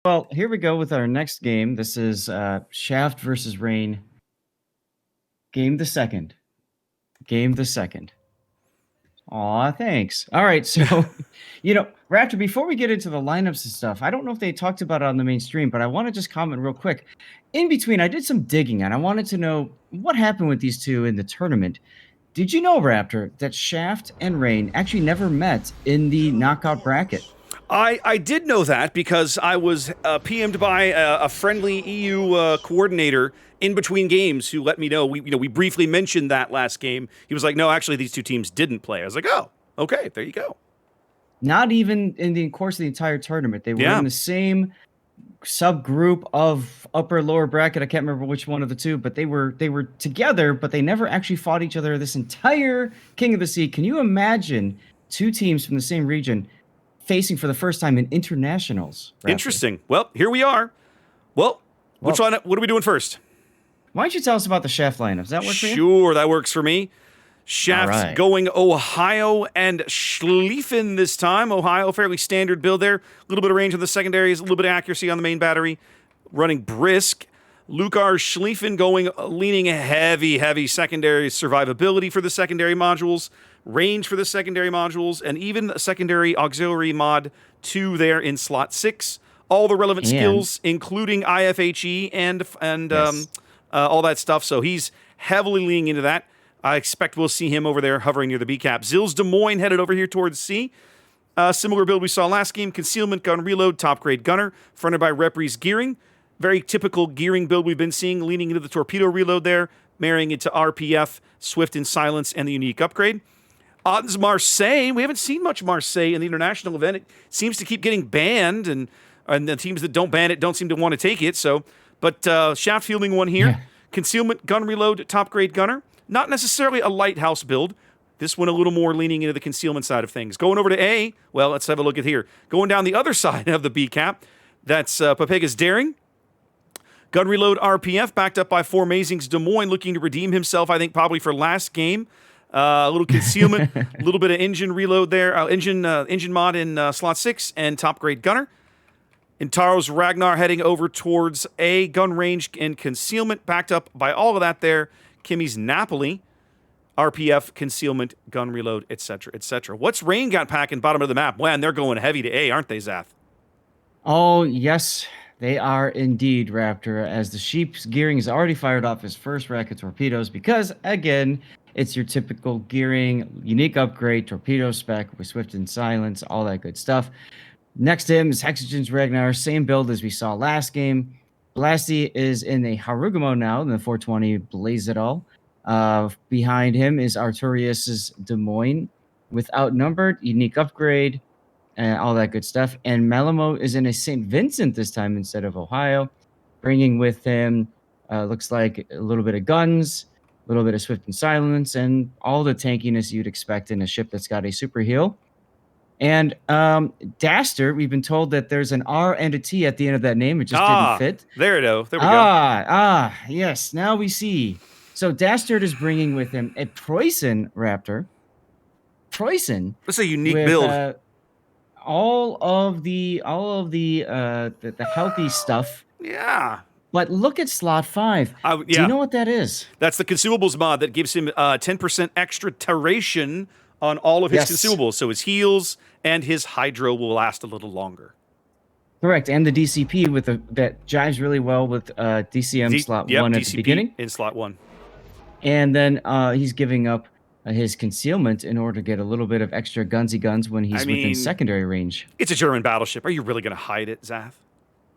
Well, here we go with our next game. This is Shaft versus Rain. Game the second. Game the second. Aw, thanks. All right, so, Raptor, before we get into the lineups and stuff, I don't know if they talked about it on the main stream, but I want to just comment real quick. In between, I did some digging, and I wanted to know what happened with these two in the tournament. Did you know, Raptor, that Shaft and Rain actually never met in the knockout bracket? I did know that because I was PM'd by a friendly EU coordinator in between games who let me know. We briefly mentioned that last game. He was like, "No, actually, these two teams didn't play." I was like, "Oh, okay, there you go." Not even in the course of the entire tournament. They were Yeah. in the same subgroup of upper lower bracket. I can't remember which one of the two, but they were together, but they never actually fought each other this entire King of the Sea. Can you imagine two teams from the same region facing for the first time in internationals? Raptor? Interesting. Well, here we are. Well, which one? What are we doing first? Why don't you tell us about the Shaft lineup? Does that work for you? Sure, that works for me. Shaft's right. going Ohio and Schlieffen this time. Ohio, fairly standard build there. A little bit of range on the secondaries, a little bit of accuracy on the main battery. Running brisk. Lukar Schlieffen leaning heavy secondary survivability for the secondary modules, range for the secondary modules, and even a secondary auxiliary mod 2 there in slot 6. All the relevant skills, including IFHE and Yes. all that stuff. So he's heavily leaning into that. I expect we'll see him over there hovering near the B cap. Zills Des Moines headed over here towards C. Similar build we saw last game. Concealment gun reload, top grade gunner, fronted by Repri's gearing. Very typical gearing build we've been seeing, leaning into the torpedo reload there, marrying it to RPF, Swift and Silence, and the unique upgrade. Odds Marseille. We haven't seen much Marseille in the international event. It seems to keep getting banned, and the teams that don't ban it don't seem to want to take it. But Shaft fielding one here. Yeah. Concealment gun reload, top grade gunner. Not necessarily a lighthouse build. This one a little more leaning into the concealment side of things. Going over to A, well, let's have a look at here. Going down the other side of the B cap, that's Papega's Daring. Gun reload RPF, backed up by Four Amazings Des Moines, looking to redeem himself, I think, probably for last game. A little concealment, a little bit of engine reload there, engine mod in slot 6, and top grade gunner. Intaro's Ragnar heading over towards A, gun range and concealment, backed up by all of that there. Kimmy's Napoli, RPF, concealment, gun reload, etc., etc. What's Rain got packing bottom of the map? Man, they're going heavy to A, aren't they, Zath? Oh, yes, they are indeed, Raptor, as the Sheep's gearing is already fired off his first rack of torpedoes because, again, it's your typical gearing, unique upgrade, torpedo spec with Swift and Silence, all that good stuff. Next to him is Hexagen's Ragnar, same build as we saw last game. Blasty is in a Harugumo now in the 420 Blaze It All. Behind him is Arturius's Des Moines with Outnumbered, unique upgrade, and all that good stuff. And Malamo is in a St. Vincent this time instead of Ohio, bringing with him, looks like a little bit of guns, a little bit of Swift and Silence, and all the tankiness you'd expect in a ship that's got a super heal. And Daster, we've been told that there's an R and a T at the end of that name. It just didn't fit. There we go. Yes. Now we see. So Dastard is bringing with him a Preußen Raptor. Preußen. That's a unique build. All of the healthy stuff. Yeah. But look at slot 5. Do you know what that is? That's the consumables mod that gives him 10% extra duration on all of his consumables. So his heals and his hydro will last a little longer. Correct. And the DCP that jives really well with DCM slot 1 at the beginning. In slot 1. And then he's giving up his concealment in order to get a little bit of extra gunsy guns when he's within secondary range. It's a German battleship. Are you really going to hide it, Zath?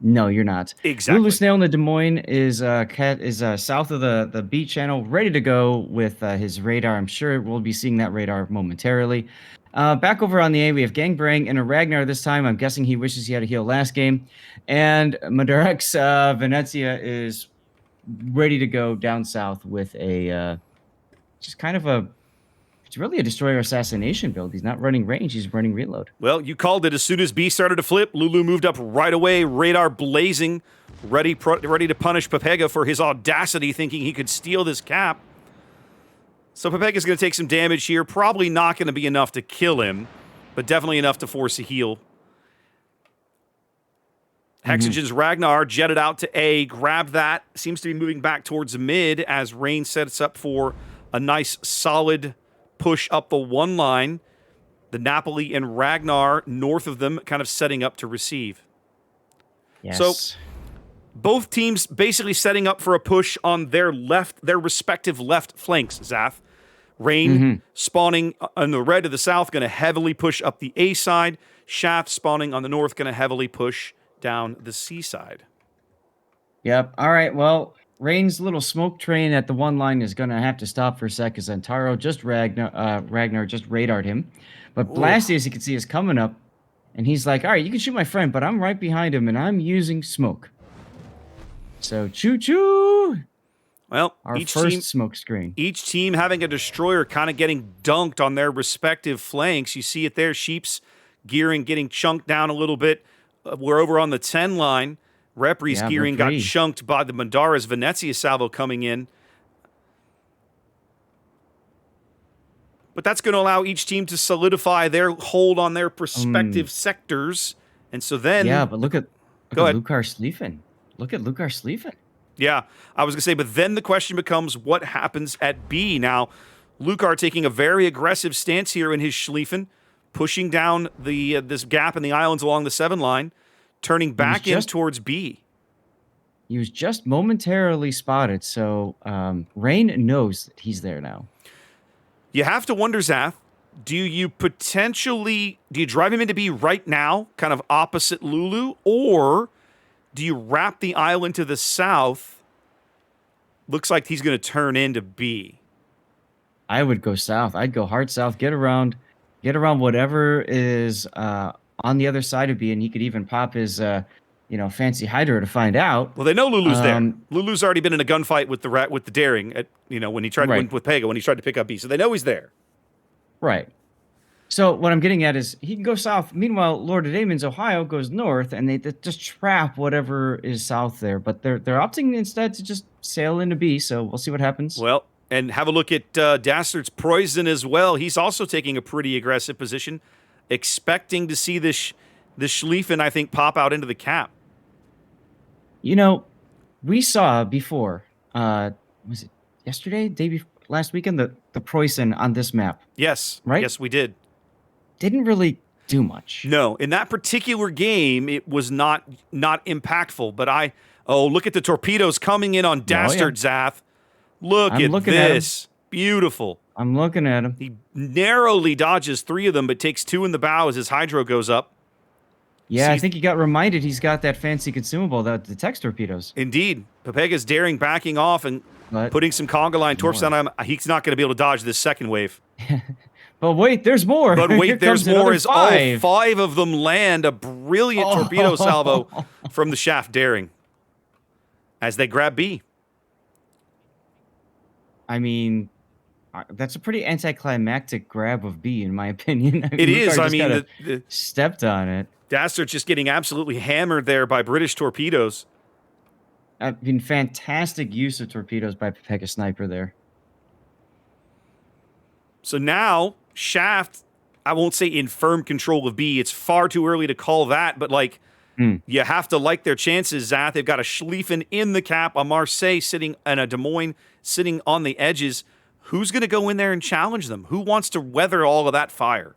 No, you're not. Exactly. Lulu Snail in the Des Moines is south of the B channel, ready to go with his radar. I'm sure we'll be seeing that radar momentarily. Back over on the A, we have Gangbrang and a Ragnar this time. I'm guessing he wishes he had a heal last game. And Madurex Venezia is ready to go down south with a just kind of it's really a destroyer assassination build. He's not running range, he's running reload. Well, you called it. As soon as B started to flip, Lulu moved up right away, radar blazing, ready to punish Papega for his audacity, thinking he could steal this cap. So Papega's going to take some damage here. Probably not going to be enough to kill him, but definitely enough to force a heal. Hexagon's Ragnar jetted out to A, grabbed that, seems to be moving back towards mid as Rain sets up for a nice solid push up the one line. The Napoli and Ragnar north of them kind of setting up to receive. Yes. So both teams basically setting up for a push on their respective left flanks, Zath. Rain spawning on the red to the south, going to heavily push up the A side. Shaft spawning on the north, going to heavily push down the C side. Yep. All right. Well, Rain's little smoke train at the one line is going to have to stop for a sec because Antaro just Ragnar just radared him. But Blasty, as you can see, is coming up. And he's like, all right, you can shoot my friend, but I'm right behind him and I'm using smoke. So choo-choo. Well, Our each first team, smoke screen. Each team having a destroyer kind of getting dunked on their respective flanks. You see it there. Sheep's gearing getting chunked down a little bit. We're over on the 10 line. Repri's gearing got chunked by the Mandara's Venezia salvo coming in. But that's going to allow each team to solidify their hold on their respective sectors. And so then... Yeah, but look at Lucar Sleefen. Look at Lucar Sleefen. Yeah, I was going to say, but then the question becomes what happens at B. Now, Lucar taking a very aggressive stance here in his Schlieffen, pushing down the this gap in the islands along the 7 line, turning back in towards B. He was just momentarily spotted, so Rain knows that he's there now. You have to wonder, Zath, do you drive him into B right now, kind of opposite Lulu, or do you wrap the island to the south? Looks like he's going to turn into B. I would go south. I'd go hard south, get around whatever is on the other side of B, and he could even pop his fancy Hydra to find out. Well, they know Lulu's there. Lulu's already been in a gunfight with the Daring when he tried to win with Pega, when he tried to pick up B. So they know he's there. Right. So what I'm getting at is he can go south. Meanwhile, Lord of Damon's Ohio goes north, and they just trap whatever is south there. But they're opting instead to just sail into B. So we'll see what happens. Well, and have a look at Dastard's Poison as well. He's also taking a pretty aggressive position, expecting to see this Schlieffen, I think, pop out into the cap. We saw before. Was it yesterday? Last weekend? The Poison on this map. Yes. Right. Yes, we did. Didn't really do much. No, in that particular game, it was not impactful. But look at the torpedoes coming in on Dastard, Zath. Look at this. Beautiful. I'm looking at him. He narrowly dodges 3 of them, but takes 2 in the bow as his hydro goes up. Yeah, I think he got reminded he's got that fancy consumable, the text torpedoes. Indeed. Pepega's Daring backing off and putting some conga line torps down him. He's not going to be able to dodge this second wave. But wait, there's more. But wait, there's more as all 5 of them land a brilliant torpedo salvo from the Shaft Daring as they grab B. I mean, that's a pretty anticlimactic grab of B, in my opinion. It is. I mean, stepped on it. Dastard's just getting absolutely hammered there by British torpedoes. I mean, fantastic use of torpedoes by Pepega Sniper there. So now, Shaft, I won't say in firm control of B. It's far too early to call that, but you have to like their chances, Zath. They've got a Schlieffen in the cap, a Marseille sitting, and a Des Moines sitting on the edges. Who's going to go in there and challenge them? Who wants to weather all of that fire?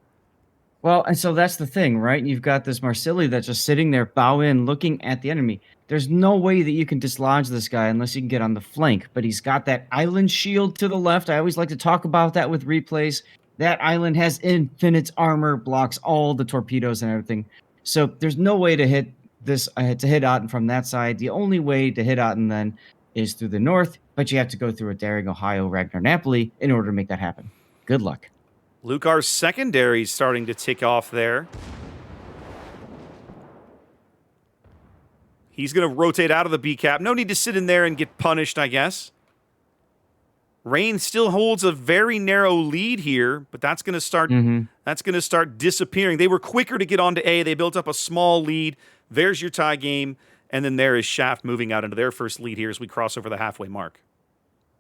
Well, and so that's the thing, right? You've got this Marsilli that's just sitting there, bow in, looking at the enemy. There's no way that you can dislodge this guy unless you can get on the flank, but he's got that island shield to the left. I always like to talk about that with replays. That island has infinite armor, blocks all the torpedoes and everything. So there's no way to hit Otten from that side. The only way to hit Otten then is through the north, but you have to go through a Daring, Ohio, Ragnar, Napoli in order to make that happen. Good luck. Lucar's secondary is starting to tick off there. He's going to rotate out of the B cap. No need to sit in there and get punished, I guess. Rain still holds a very narrow lead here, but that's going to start. That's going to start disappearing. They were quicker to get onto A. They built up a small lead. There's your tie game, and then there is Shaft moving out into their first lead here as we cross over the halfway mark.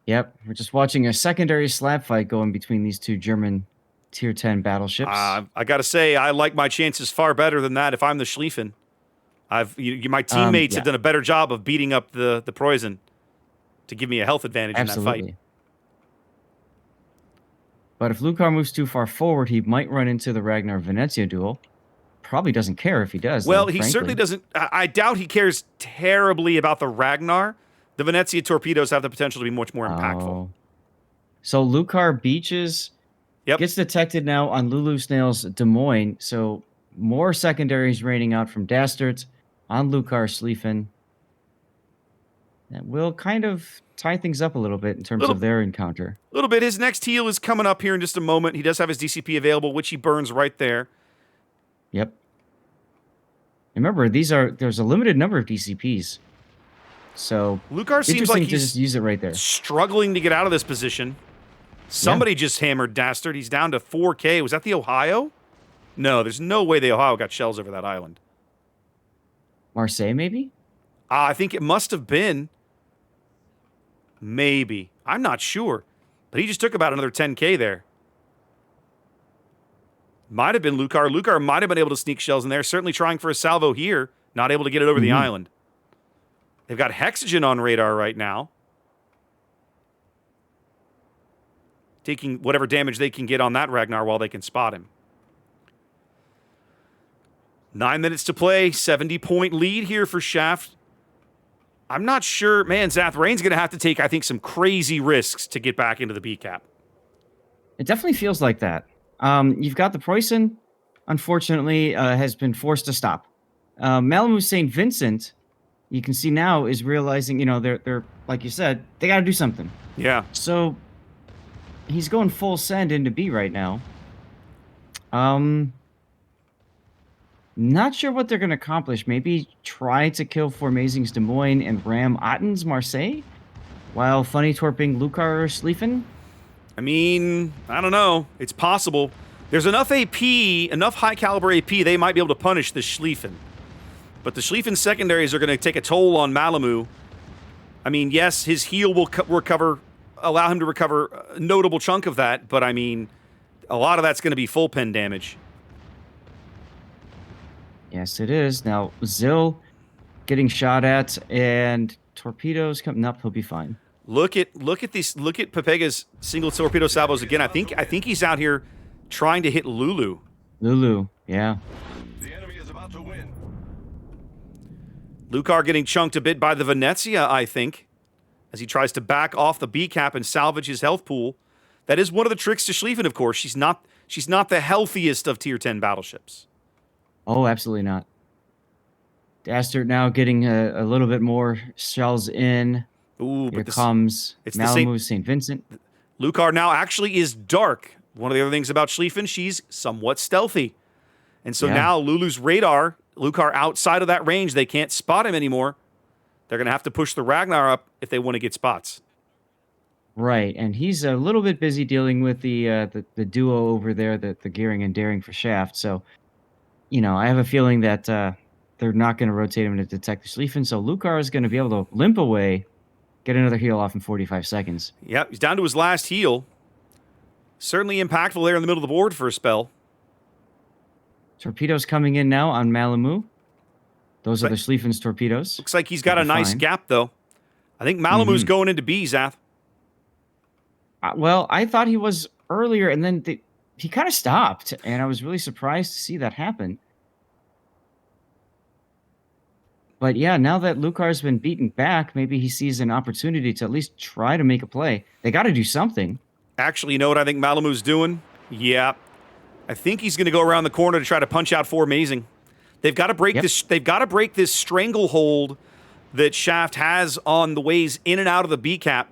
Yep, we're just watching a secondary slap fight going between these two German Tier 10 battleships. I got to say, I like my chances far better than that if I'm the Schlieffen. My teammates Yeah, have done a better job of beating up the poison to give me a health advantage in that fight. absolutely. But if Lucar moves too far forward, he might run into the Ragnar Venezia duel. Probably doesn't care if he does, Well, though, he certainly frankly. doesn't. I doubt he cares terribly about the Ragnar. The Venezia torpedoes have the potential to be much more impactful. Oh. So Lucar beaches, Yep. gets detected now on Lulu Snail's Des Moines. So more secondaries raining out from Dastard on Lucar Schlieffen. That will kind of tie things up a little bit in terms of Little their encounter. little bit. His next heal is coming up here in just a moment. He does have his DCP available, which he burns right there. Yep. Remember, there's a limited number of DCPs. So Lucar seems interesting like to just he's use it right there. struggling to get out of this position. Somebody just hammered Dastard. He's down to 4K. Was that the Ohio? No, there's no way the Ohio got shells over that island. Marseille, maybe? I think it must have been. Maybe. I'm not sure. But he just took about another 10K there. Might have been Lucar. Lucar might have been able to sneak shells in there. Certainly trying for a salvo here. Not able to get it over the island. They've got Hexagen on radar right now. Taking whatever damage they can get on that Ragnar while they can spot him. 9 minutes to play. 70-point lead here for Shaft. I'm not sure. Man, Zath, Rain's going to have to take, I think, some crazy risks to get back into the B cap. It definitely feels like that. You've got the Preußen, unfortunately, has been forced to stop. Malamu St. Vincent, you can see now, is realizing, they're like you said, they got to do something. Yeah. So he's going full send into B right now. Not sure what they're going to accomplish. Maybe try to kill Formazing's Des Moines and ram Otten's Marseille while funny torping Lucar Schlieffen. I mean, I don't know. It's possible. There's enough AP, enough high caliber AP, they might be able to punish the Schlieffen. But the Schlieffen secondaries are going to take a toll on Malamu. I mean, yes, his heal will allow him to recover a notable chunk of that, but I mean, a lot of that's going to be full pen damage. Yes, it is. Now, Zill getting shot at, and torpedoes coming up. He'll be fine. Look at Pepega's single torpedo salvos again. I think he's out here trying to hit Lulu. Lulu, yeah. The enemy is about to win. Lucar getting chunked a bit by the Venezia, I think, as he tries to back off the B cap and salvage his health pool. That is one of the tricks to Schlieffen, of course. She's not the healthiest of tier 10 battleships. Oh, absolutely not. Dastard now getting a little bit more shells in. Ooh, Here but comes it's the Malamu St. Vincent. Lucar now actually is dark. One of the other things about Schlieffen, she's somewhat stealthy. And so now Lulu's radar, Lucar outside of that range, they can't spot him anymore. They're going to have to push the Ragnar up if they want to get spots. Right, and he's a little bit busy dealing with the duo over there, the Gearing and Daring for Shaft. So, I have a feeling that they're not going to rotate him to detect the Schlieffen. So Lucar is going to be able to limp away, get another heal off in 45 seconds. Yep, he's down to his last heal. Certainly impactful there in the middle of the board for a spell. Torpedoes coming in now on Malamu. Those are the Schlieffen's torpedoes. Looks like he's got a nice gap, though. I think Malamu's going into B, Zath. Well, I thought he was earlier, and then he kind of stopped, and I was really surprised to see that happen. But yeah, now that Lucar's been beaten back, maybe he sees an opportunity to at least try to make a play. They got to do something. Actually, you know what I think Malamu's doing? Yeah. I think he's going to go around the corner to try to punch out Formazing. They've got to break this. They've got to break this stranglehold that Shaft has on the ways in and out of the B cap.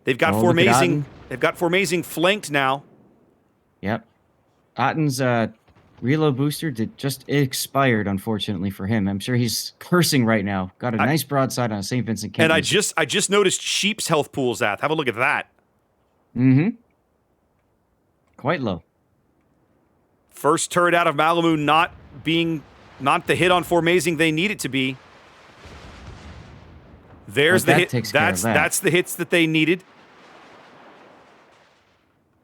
They've got Formazing. They've got Formazing flanked now. Yep. Otten's reload booster just expired, unfortunately for him. I'm sure he's cursing right now. Got a nice broadside on St. Vincent Kent. And I just noticed Sheep's health pool, Zath. Have a look at that. Quite low. First turret out of Malamu not the hit on Formazing they need it to be. There's the hit. That's the hits that they needed.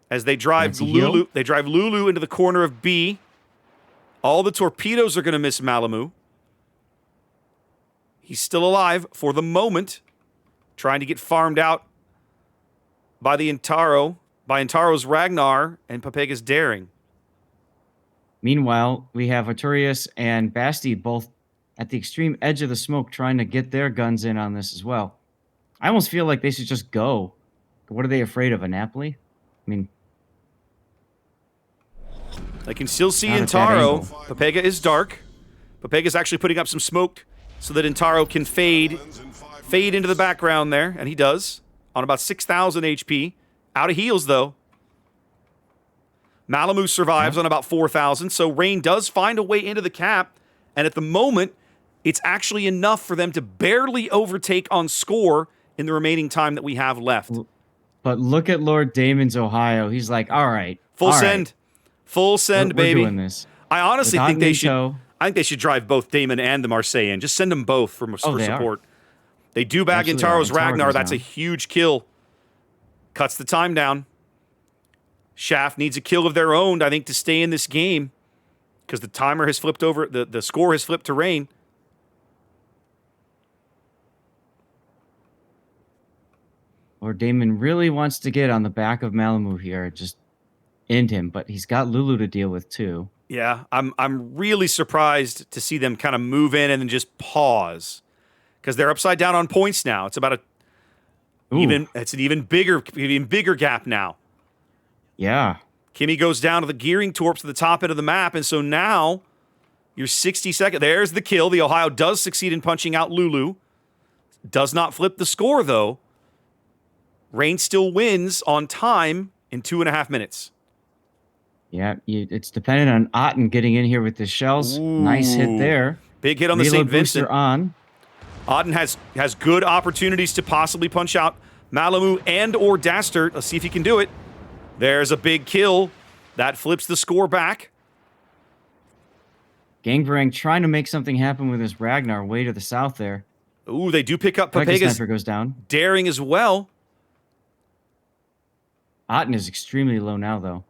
As they drive Lulu into the corner of B. All the torpedoes are going to miss Malamu. He's still alive for the moment, trying to get farmed out by the Intaro's Ragnar and Papega's Daring. Meanwhile, we have Arturius and Basti both at the extreme edge of the smoke trying to get their guns in on this as well. I almost feel like they should just go. What are they afraid of, a Napoli? I mean, I can still see Not at that Int'l. angle. Papega is dark. Papega's actually putting up some smoke so that Int'l can fade into the background there, and he does on about 6,000 HP. Out of heals, though. Malamu survives on about 4,000, so Rain does find a way into the cap, and at the moment, it's actually enough for them to barely overtake on score in the remaining time that we have left. but look at Lord Damon's Ohio. He's like, all right. Full all right, send. Full send, we're baby. doing this. I honestly With think they Otten in should. tow. I think they should drive both Damon and the Marseillan. Just send them both for they are. support. They do back Absolutely Intaro's are. Int'l Ragnar. goes That's a down. huge kill. Cuts the time down. Shaft needs a kill of their own, I think, to stay in this game. Because the timer has flipped over. The score has flipped to Rain. Lord Damon really wants to get on the back of Malamu here, just end him, but he's got Lulu to deal with too. Yeah, I'm really surprised to see them kind of move in and then just pause. Because they're upside down on points now. It's about it's an even bigger gap now. Yeah. Kimmy goes down to the gearing torps to the top end of the map, and so now you're 60 seconds. There's the kill. The Ohio does succeed in punching out Lulu. Does not flip the score, though. Rain still wins on time in 2.5 minutes. Yeah, it's dependent on Otten getting in here with the shells. Nice hit there. Big hit on the Reload St. Vincent. booster on. Otten has good opportunities to possibly punch out Malamu and or Dastert. Let's see if he can do it. There's a big kill. That flips the score back. Gangvarang trying to make something happen with his Ragnar way to the south there. Ooh, they do pick up Like Papega's sniper goes down. Daring as well. Otten is extremely low now, though.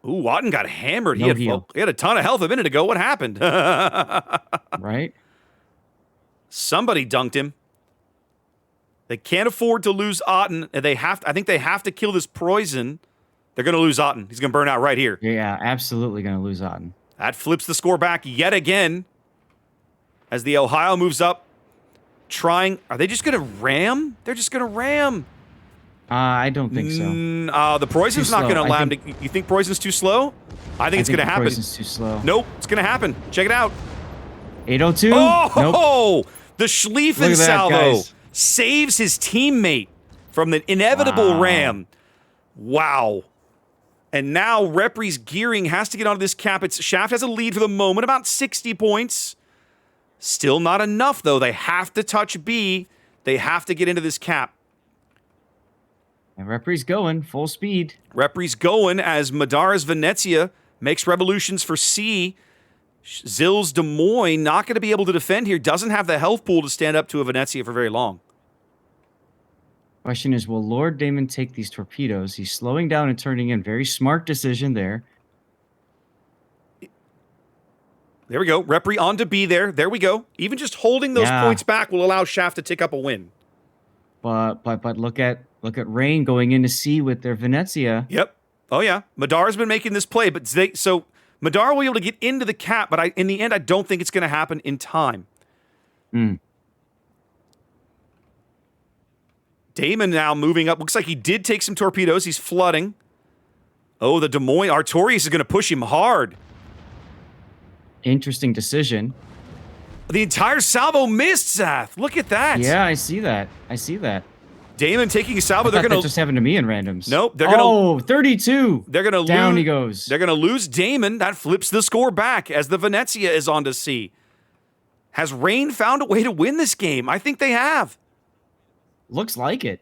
Ooh, Otten got hammered. No heal. He had a ton of health a minute ago. What happened? Right? Somebody dunked him. They can't afford to lose Otten. I think they have to kill this poison. They're going to lose Otten. He's going to burn out right here. Yeah, absolutely going to lose Otten. That flips the score back yet again. As the Ohio moves up, trying. Are they just going to ram? They're just going to ram. I don't think so. The poison's Too not going to slow. allow him to. You think poison's too slow? I think it's going to happen. Poison's too slow. Nope, it's going to happen. Check it out. 802? Oh, Nope. the Look Schlieffen at that, salvo guys. saves his teammate from the inevitable Wow. ram. Wow. And now Repri's gearing has to get onto this cap. Shaft has a lead for the moment, about 60 points. Still not enough, though. They have to touch B. They have to get into this cap. And Repri's going full speed. Repri's going as Madara's Venezia makes revolutions for C. Zill's Des Moines not going to be able to defend here. Doesn't have the health pool to stand up to a Venezia for very long. Question is, will Lord Damon take these torpedoes? He's slowing down and turning in. Very smart decision there. There we go. Repri on to B there. There we go. Even just holding those Yeah. points back will allow Shaft to tick up a win. But look at Rain going into C with their Venezia. Yep. Oh, yeah. Madara's been making this play, but so Madara will be able to get into the cap, but in the end, I don't think it's going to happen in time. Damon now moving up. Looks like he did take some torpedoes. He's flooding. Oh, the Des Moines. Artorius is going to push him hard. Interesting decision. The entire salvo missed, Zath. Look at that. Yeah, I see that. I see that. Damon taking a salvo. I They're thought going that just happened to me in randoms. Nope, they're gonna- Oh, 32. They're going to Down lose. he goes. They're going to lose Damon. That flips the score back as the Venezia is on to C. Has Rain found a way to win this game? I think they have. Looks like it.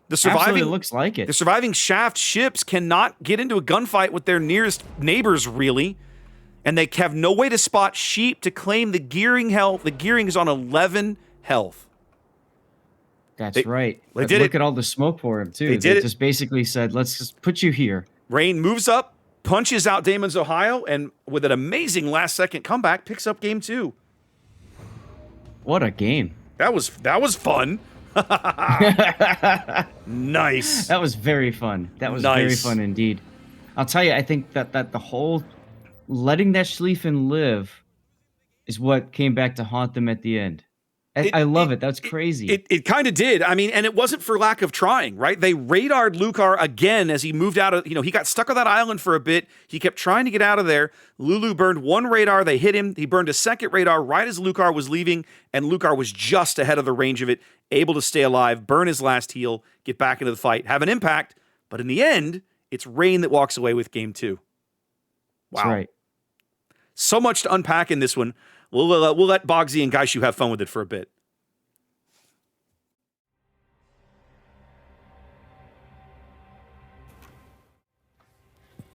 The surviving Absolutely looks like it. The surviving Shaft ships cannot get into a gunfight with their nearest neighbors, really. And they have no way to spot sheep to claim the gearing health. The gearing is on 11 health. That's right. they But did look it. at all the smoke for him, too. They did it. Just basically said, let's just put you here. Rain moves up, punches out Damon's Ohio, and with an amazing last-second comeback, picks up game 2. What a game. That was fun. That Nice. was very fun. That was very Nice. fun indeed. I'll tell you, I think that the whole letting that Schlieffen live is what came back to haunt them at the end. I love it. That's crazy. It kind of did. I mean, and it wasn't for lack of trying, right? They radared Lucar again as he moved out of, he got stuck on that island for a bit. He kept trying to get out of there. Lulu burned one radar. They hit him. He burned a second radar right as Lucar was leaving, and Lucar was just ahead of the range of it, able to stay alive, burn his last heal, get back into the fight, have an impact. But in the end, it's Rain that walks away with game 2. Wow. That's right. So much to unpack in this one. We'll let Bogsy and Gaishu have fun with it for a bit.